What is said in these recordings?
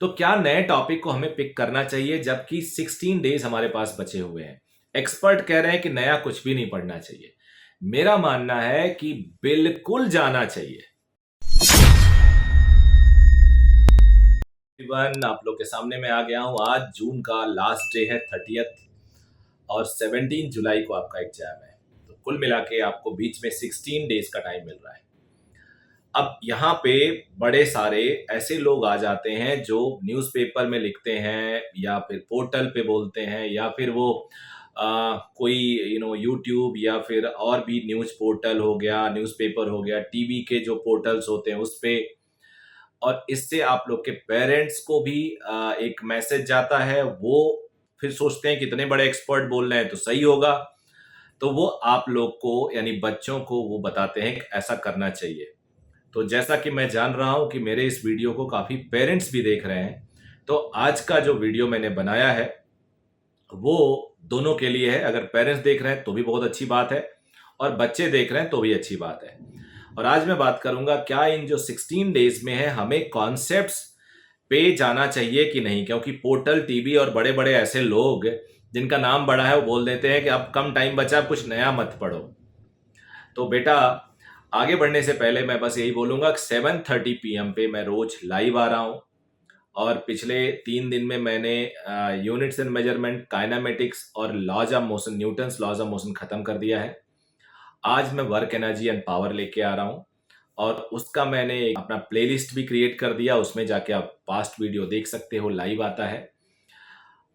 तो क्या नए टॉपिक को हमें पिक करना चाहिए जबकि 16 डेज हमारे पास बचे हुए हैं। एक्सपर्ट कह रहे हैं कि नया कुछ भी नहीं पढ़ना चाहिए। मेरा मानना है कि बिल्कुल जाना चाहिए। आप लोग के सामने मैं आ गया हूं। आज जून का लास्ट डे है 30th और 17 जुलाई को आपका एग्जाम है। तो कुल मिला के आपको बीच में 16 डेज का टाइम मिल रहा है। अब यहाँ पे बड़े सारे ऐसे लोग आ जाते हैं जो न्यूज़पेपर में लिखते हैं या फिर पोर्टल पे बोलते हैं या फिर वो कोई यूट्यूब या फिर और भी न्यूज़ पोर्टल हो गया, न्यूज़पेपर हो गया, टीवी के जो पोर्टल्स होते हैं उस पे। और इससे आप लोग के पेरेंट्स को भी एक मैसेज जाता है। वो फिर सोचते हैं कि इतने बड़े एक्सपर्ट बोल रहे हैं तो सही होगा। तो वो आप लोग को यानी बच्चों को वो बताते हैं कि ऐसा करना चाहिए। तो जैसा कि मैं जान रहा हूं कि मेरे इस वीडियो को काफी पेरेंट्स भी देख रहे हैं, तो आज का जो वीडियो मैंने बनाया है वो दोनों के लिए है। अगर पेरेंट्स देख रहे हैं तो भी बहुत अच्छी बात है और बच्चे देख रहे हैं तो भी अच्छी बात है। और आज मैं बात करूंगा क्या इन जो 16 डेज में है हमें कॉन्सेप्ट्स पे जाना चाहिए कि नहीं, क्योंकि पोर्टल, टीवी और बड़े बड़े ऐसे लोग जिनका नाम बड़ा है वो बोल देते हैं कि अब कम टाइम बचा, अब कुछ नया मत पढ़ो। तो बेटा, आगे बढ़ने से पहले मैं बस यही बोलूंगा कि 7:30 PM पे मैं रोज लाइव आ रहा हूँ। और पिछले 3 दिन में मैंने यूनिट्स एंड मेजरमेंट, काइनामेटिक्स और laws of motion, Newton's laws of motion खत्म कर दिया है। आज मैं वर्क एनर्जी एंड पावर लेके आ रहा हूँ और उसका मैंने अपना प्लेलिस्ट भी क्रिएट कर दिया। उसमें जाके आप पास्ट वीडियो देख सकते हो, लाइव आता है।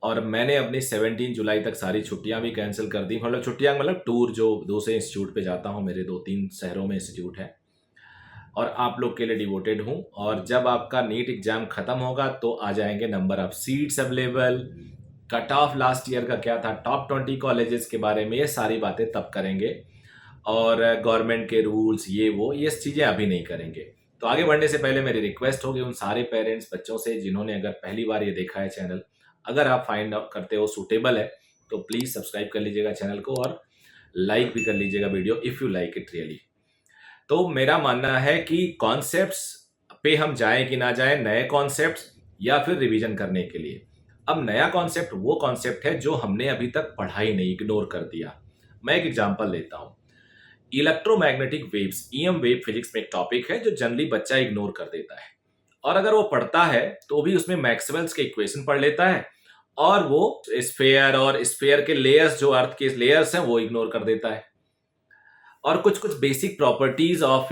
और मैंने अपनी 17 जुलाई तक सारी छुट्टियां भी कैंसिल कर दी। मतलब छुट्टियां मतलब टूर, जो दूसरे इंस्टीट्यूट पे जाता हूँ, मेरे 2-3 शहरों में इंस्टीट्यूट है और आप लोग के लिए डिवोटेड हूँ। और जब आपका नीट एग्जाम खत्म होगा तो आ जाएंगे number of seats available, cut off last year का क्या था, टॉप 20 कॉलेजेस के बारे में, ये सारी बातें तब करेंगे। और गवर्नमेंट के रूल्स, ये चीज़ें अभी नहीं करेंगे। तो आगे बढ़ने से पहले मेरी रिक्वेस्ट होगी उन सारे पेरेंट्स बच्चों से जिन्होंने अगर पहली बार ये देखा है चैनल, अगर आप फाइंड आउट करते हो सूटेबल है तो प्लीज़ सब्सक्राइब कर लीजिएगा चैनल को और लाइक भी कर लीजिएगा video if you like it really. तो मेरा मानना है कि कॉन्सेप्ट्स पे हम जाएं कि ना जाएं, नए कॉन्सेप्ट्स या फिर रिवीजन करने के लिए। अब नया कॉन्सेप्ट वो कॉन्सेप्ट है जो हमने अभी तक पढ़ा ही नहीं, इग्नोर कर दिया। मैं एक एग्जांपल लेता हूं। Electromagnetic waves, EM wave physics में एक टॉपिक है जो जनरली बच्चा इग्नोर कर देता है। और अगर वो पढ़ता है तो भी उसमें मैक्सवेल्स के इक्वेशन पढ़ लेता है और वो स्फेयर और स्फेयर के लेयर्स, जो अर्थ के लेयर्स हैं, वो इग्नोर कर देता है। और कुछ कुछ basic properties of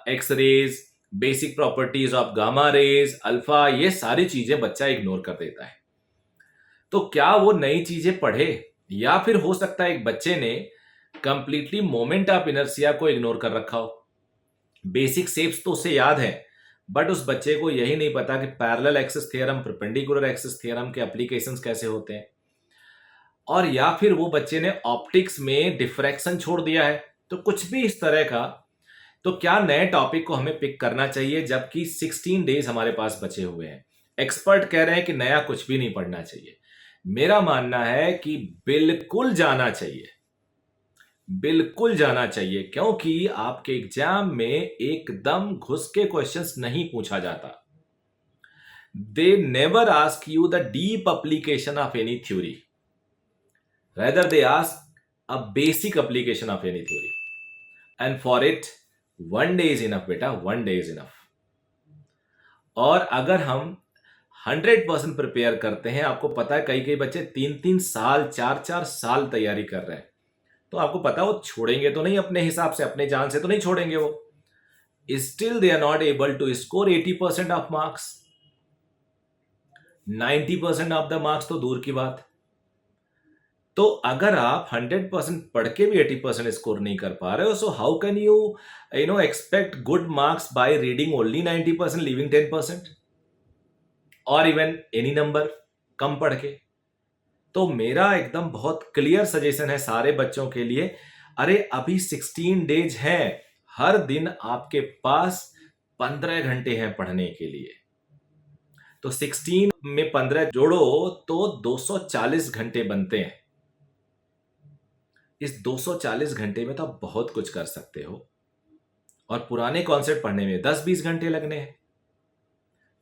X rays, basic properties of gamma rays, alpha, ये सारी चीजें बच्चा इग्नोर कर देता है। तो क्या वो नई चीजें पढ़े, या फिर हो सकता है एक बच्चे ने कंप्लीटली मोमेंट ऑफ इनर्शिया को इग्नोर कर रखा हो। बेसिक शेप्स तो उसे याद है, बट उस बच्चे को यही नहीं पता कि parallel axis theorem, perpendicular axis theorem के एप्लीकेशंस कैसे होते हैं। और या फिर वो बच्चे ने ऑप्टिक्स में डिफ्रैक्शन छोड़ दिया है। तो कुछ भी इस तरह का। तो क्या नए टॉपिक को हमें पिक करना चाहिए जबकि 16 डेज हमारे पास बचे हुए हैं। एक्सपर्ट कह रहे हैं कि नया कुछ भी नहीं पढ़ना चाहिए। मेरा मानना है कि बिल्कुल जाना चाहिए, बिल्कुल जाना चाहिए, क्योंकि आपके एग्जाम में एकदम घुस के क्वेश्चंस नहीं पूछा जाता। They never ask you the deep application of any theory, rather they ask a basic application of any theory, and for it one day is enough beta, one day is enough। और अगर हम 100% prepare करते हैं, आपको पता है कई कई बच्चे 3-3 साल, 4-4 साल तैयारी कर रहे हैं, तो आपको पता है वो छोड़ेंगे तो नहीं, अपने हिसाब से, अपने जान से तो नहीं छोड़ेंगे। वो still they are not able to score 80% of marks. 90% of the marks तो दूर की बात। तो अगर आप 100% पढ़ के भी 80% स्कोर नहीं कर पा रहे हो, so how can you expect good marks by reading only 90%, leaving 10%, और इवन एनी नंबर कम पढ़ के। तो मेरा एकदम बहुत क्लियर सजेशन है सारे बच्चों के लिए, अरे अभी 16 डेज हैं, हर दिन आपके पास 15 घंटे हैं पढ़ने के लिए। तो 16 में 15 जोड़ो तो 240 घंटे बनते हैं। इस 240 घंटे में तो आप बहुत कुछ कर सकते हो और पुराने कॉन्सेप्ट पढ़ने में 10-20 घंटे लगने हैं।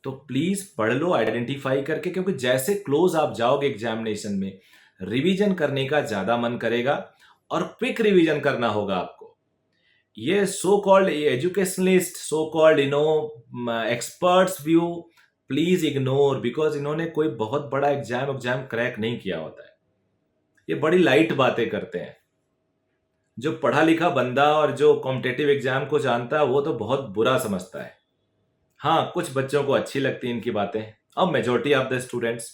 तो प्लीज पढ़ लो आइडेंटिफाई करके, क्योंकि जैसे क्लोज आप जाओगे एग्जामिनेशन में, रिवीजन करने का ज्यादा मन करेगा और क्विक रिवीजन करना होगा आपको। ये so called educationalist, so called experts view please ignore, because इन्होंने कोई बहुत बड़ा एग्जाम क्रैक नहीं किया होता है। ये बड़ी लाइट बातें करते हैं। जो पढ़ा लिखा बंदा और जो कॉम्पिटेटिव एग्जाम को जानता है वो तो बहुत बुरा समझता है। हाँ, कुछ बच्चों को अच्छी लगती हैं इनकी बातें, अब मेजोरिटी ऑफ द स्टूडेंट्स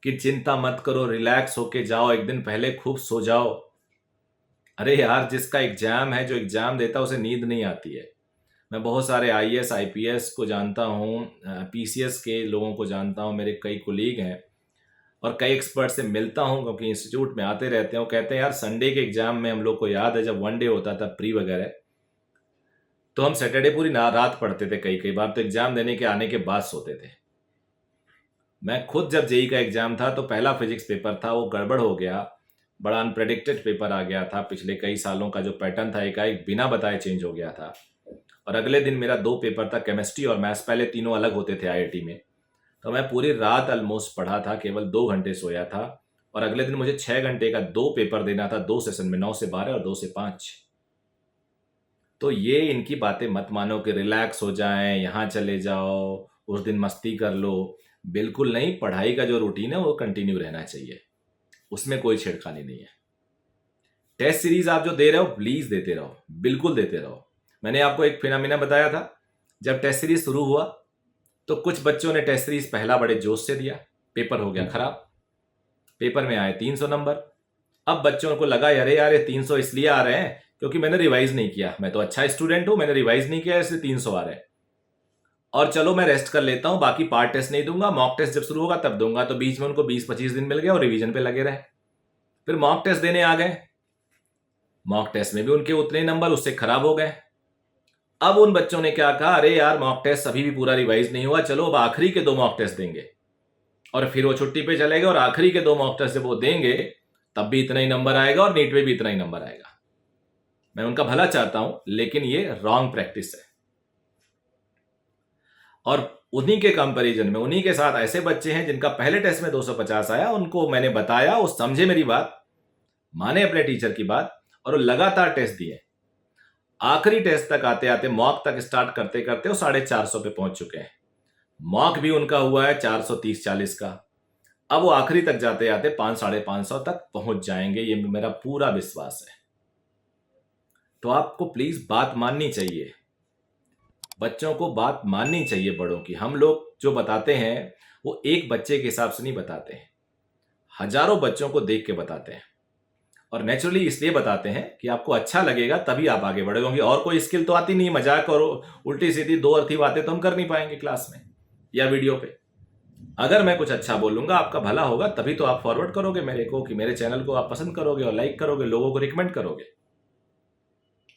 कि चिंता मत करो, रिलैक्स होके जाओ, एक दिन पहले खूब सो जाओ। अरे यार, जिसका एग्जाम है, जो एग्जाम देता है, उसे नींद नहीं आती है। मैं बहुत सारे आईएएस आईपीएस को जानता हूँ, पीसीएस के लोगों को जानता हूँ, मेरे कई कोलीग हैं और कई एक्सपर्ट से मिलता हूँ क्योंकि इंस्टीट्यूट में आते रहते हैं। वो कहते हैं यार, संडे के एग्जाम में हम लोग को याद है जब वन डे होता था प्री वगैरह, तो हम सैटरडे पूरी रात पढ़ते थे, कई कई बार तो एग्जाम देने के आने के बाद सोते थे। मैं खुद जब जेई का एग्जाम था तो पहला फिजिक्स पेपर था, वो गड़बड़ हो गया, बड़ा अनप्रेडिक्टेड पेपर आ गया था। पिछले कई सालों का जो पैटर्न था एकाएक बिना बताए चेंज हो गया था। और अगले दिन मेरा 2 पेपर था, केमिस्ट्री और मैथ्स, पहले तीनों अलग होते थे आईआईटी में। तो मैं पूरी रात ऑलमोस्ट पढ़ा था, केवल 2 घंटे सोया था, और अगले दिन मुझे 6 घंटे का 2 पेपर देना था, 2 सेशन में, 9 से 12 और 2 से 5। तो ये इनकी बातें मत मानो कि रिलैक्स हो जाएं, यहाँ चले जाओ, उस दिन मस्ती कर लो। बिल्कुल नहीं, पढ़ाई का जो रूटीन है वो कंटिन्यू रहना चाहिए, उसमें कोई छेड़खानी नहीं है। टेस्ट सीरीज आप जो दे रहे हो प्लीज देते रहो, बिल्कुल देते रहो। मैंने आपको एक फिनोमिना बताया था, जब टेस्ट सीरीज शुरू हुआ तो कुछ बच्चों ने टेस्ट सीरीज पहला बड़े जोश से दिया, पेपर हो गया खराब, पेपर में आए 300 नंबर। अब बच्चों को लगा अरे यार, ये 300 इसलिए आ रहे हैं क्योंकि मैंने रिवाइज नहीं किया, मैं तो अच्छा स्टूडेंट हूं, मैंने रिवाइज नहीं किया इसलिए 300 आ रहे हैं, और चलो मैं रेस्ट कर लेता हूं, बाकी पार्ट टेस्ट नहीं दूंगा, मॉक टेस्ट जब शुरू होगा तब दूंगा। तो बीच में उनको 20-25 दिन मिल गया और रिवीजन पे लगे रहे। फिर मॉक टेस्ट देने आ गए, मॉक टेस्ट में भी उनके उतने नंबर, उससे खराब हो गए। अब उन बच्चों ने क्या कहा, अरे यार मॉक टेस्ट अभी भी पूरा रिवाइज नहीं हुआ, चलो अब आखिरी के 2 मॉक टेस्ट देंगे। और फिर वो छुट्टी पे चले गए और आखिरी के 2 मॉक टेस्ट जब वो देंगे तब भी इतना ही नंबर आएगा और नीट में भी इतना ही नंबर आएगा। मैं उनका भला चाहता हूं, लेकिन ये रॉन्ग प्रैक्टिस है। और उन्हीं के कंपैरिजन में, उन्हीं के साथ ऐसे बच्चे हैं जिनका पहले टेस्ट में 250 आया, उनको मैंने बताया, वो समझे मेरी बात, माने अपने टीचर की बात, और वो लगातार टेस्ट दिए। आखिरी टेस्ट तक आते आते, मॉक तक स्टार्ट करते करते वो 450 पे पहुंच चुके हैं। मॉक भी उनका हुआ है 430-40 का। अब वो आखिरी तक जाते आते 500-550 तक पहुंच जाएंगे, ये मेरा पूरा विश्वास है। तो आपको प्लीज बात माननी चाहिए, बच्चों को बात माननी चाहिए बड़ों की। हम लोग जो बताते हैं वो एक बच्चे के हिसाब से नहीं बताते हैं, हजारों बच्चों को देख के बताते हैं, और नेचुरली इसलिए बताते हैं कि आपको अच्छा लगेगा, तभी आप आगे बढ़ोगे। और कोई स्किल तो आती नहीं, मजाक और उल्टी सीधी 2 अर्थी बातें तो हम कर नहीं पाएंगे क्लास में या वीडियो पे। अगर मैं कुछ अच्छा बोलूंगा, आपका भला होगा, तभी तो आप फॉरवर्ड करोगे मेरे को, कि मेरे चैनल को आप पसंद करोगे और लाइक करोगे, लोगों को रिकमेंड करोगे।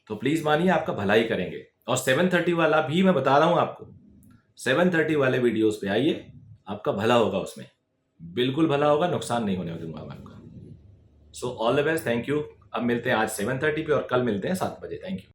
तो प्लीज मानिए, आपका भला ही करेंगे। और 730 वाला भी मैं बता रहा हूं आपको, 730 वाले वीडियोस पे आइए, आपका भला होगा, उसमें बिल्कुल भला होगा, नुकसान नहीं होने दूंगा मैं आपका। So all the best, thank you. अब मिलते हैं आज 7:30 पे और कल मिलते हैं 7 बजे। Thank you.